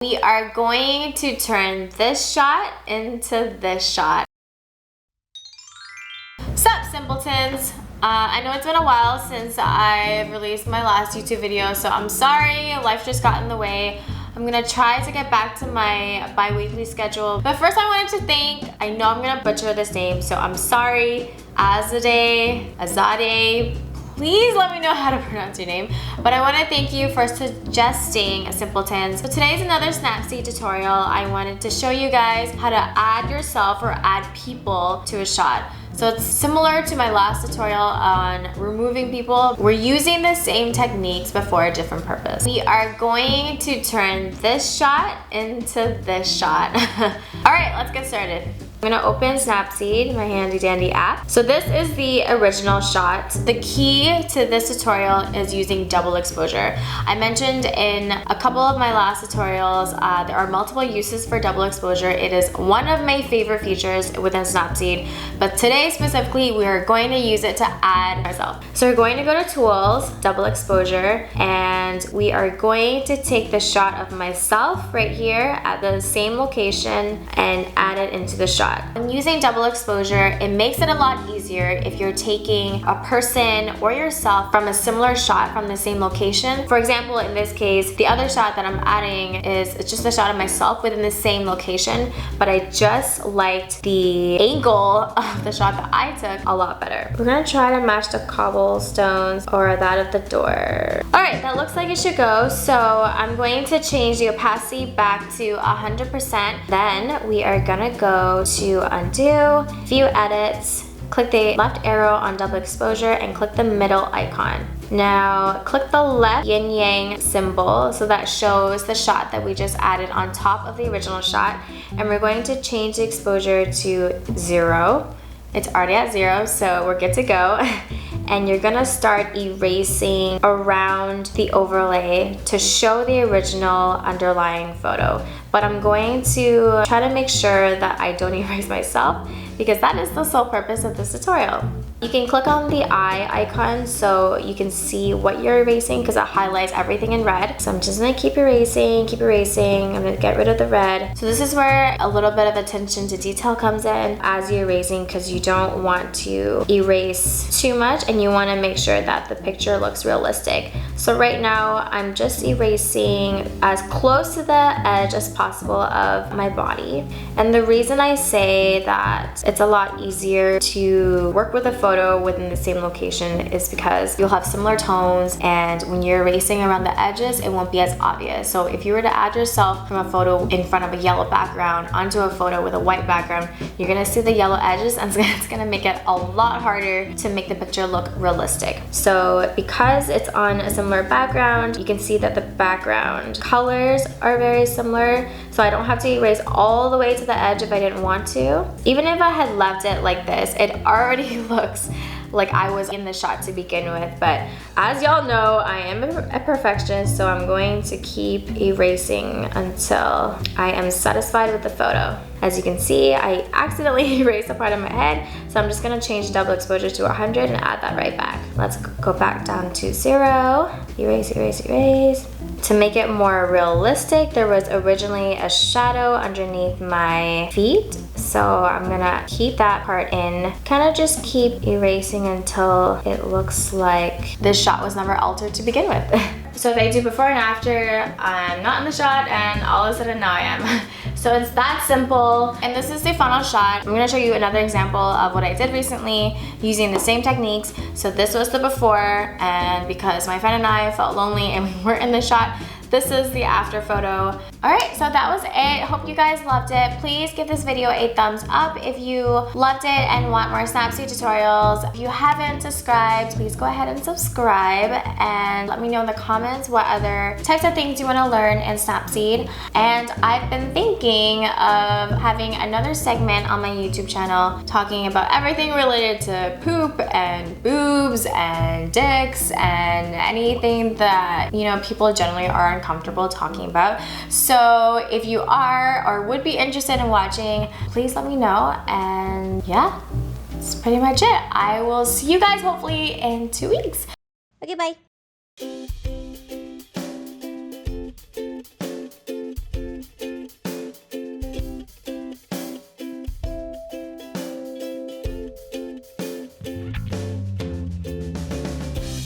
We are going to turn this shot into this shot. Sup, simpletons? I know it's been a while since I've released my last YouTube video, so I'm sorry, life just got in the way. I'm gonna try to get back to my bi-weekly schedule. But first I wanted to thank, I know I'm gonna butcher this name, so I'm sorry, Azadeh, please let me know how to pronounce your name. But I want to thank you for suggesting simpletons. So today's another Snapseed tutorial. I wanted to show you guys how to add yourself or add people to a shot. So it's similar to my last tutorial on removing people. We're using the same techniques but for a different purpose. We are going to turn this shot into this shot. All right, let's get started. I'm gonna open Snapseed, my handy dandy app. So this is the original shot. The key to this tutorial is using double exposure. I mentioned in a couple of my last tutorials, there are multiple uses for double exposure. It is one of my favorite features within Snapseed, but today specifically, we are going to use it to add ourselves. So we're going to go to Tools, Double Exposure, and we are going to take the shot of myself right here at the same location and add it into the shot. When using double exposure, it makes it a lot easier if you're taking a person or yourself from a similar shot from the same location. For example, in this case, the other shot that I'm adding is just a shot of myself within the same location, but I just liked the angle of the shot that I took a lot better. We're gonna try to match the cobblestones or that of the door. All right, that looks like it should go. So I'm going to change the opacity back to 100%. Then we are gonna go to undo, view edits, click the left arrow on double exposure and click the middle icon. Now click the left yin yang symbol so that shows the shot that we just added on top of the original shot, and we're going to change the exposure to 0. It's already at 0, so we're good to go. And you're gonna start erasing around the overlay to show the original underlying photo. But I'm going to try to make sure that I don't erase myself, because that is the sole purpose of this tutorial. You can click on the eye icon so you can see what you're erasing, because it highlights everything in red. So I'm just gonna keep erasing, I'm gonna get rid of the red. So this is where a little bit of attention to detail comes in as you're erasing, because you don't want to erase too much and you wanna make sure that the picture looks realistic. So right now, I'm just erasing as close to the edge as possible of my body. And the reason I say that it's a lot easier to work with a photo within the same location is because you'll have similar tones, and when you're erasing around the edges, it won't be as obvious. So if you were to add yourself from a photo in front of a yellow background onto a photo with a white background, you're gonna see the yellow edges, and it's gonna make it a lot harder to make the picture look realistic. So because it's on a similar background, you can see that the background colors are very similar, so I don't have to erase all the way to the edge if I didn't want to. Even if I had left it like this, it already looks like I was in the shot to begin with. But as y'all know, I am a perfectionist, so I'm going to keep erasing until I am satisfied with the photo. As you can see, I accidentally erased a part of my head, so I'm just gonna change double exposure to 100 and add that right back. Let's go back down to 0, erase, erase, erase. To make it more realistic, there was originally a shadow underneath my feet, so I'm gonna keep that part in. Kind of just keep erasing until it looks like this shot was never altered to begin with. So if I do before and after, I'm not in the shot, and all of a sudden now I am. So it's that simple. And this is the final shot. I'm gonna show you another example of what I did recently using the same techniques. So this was the before, and because my friend and I felt lonely and we weren't in the shot, this is the after photo. All right, so that was it. Hope you guys loved it. Please give this video a thumbs up if you loved it and want more Snapseed tutorials. If you haven't subscribed, please go ahead and subscribe, and let me know in the comments what other types of things you want to learn in Snapseed. And I've been thinking of having another segment on my YouTube channel talking about everything related to poop and boobs and dicks and anything that, you know, people generally are uncomfortable talking about. So if you are or would be interested in watching, please let me know. And yeah, that's pretty much it. I will see you guys hopefully in 2 weeks. Okay, bye.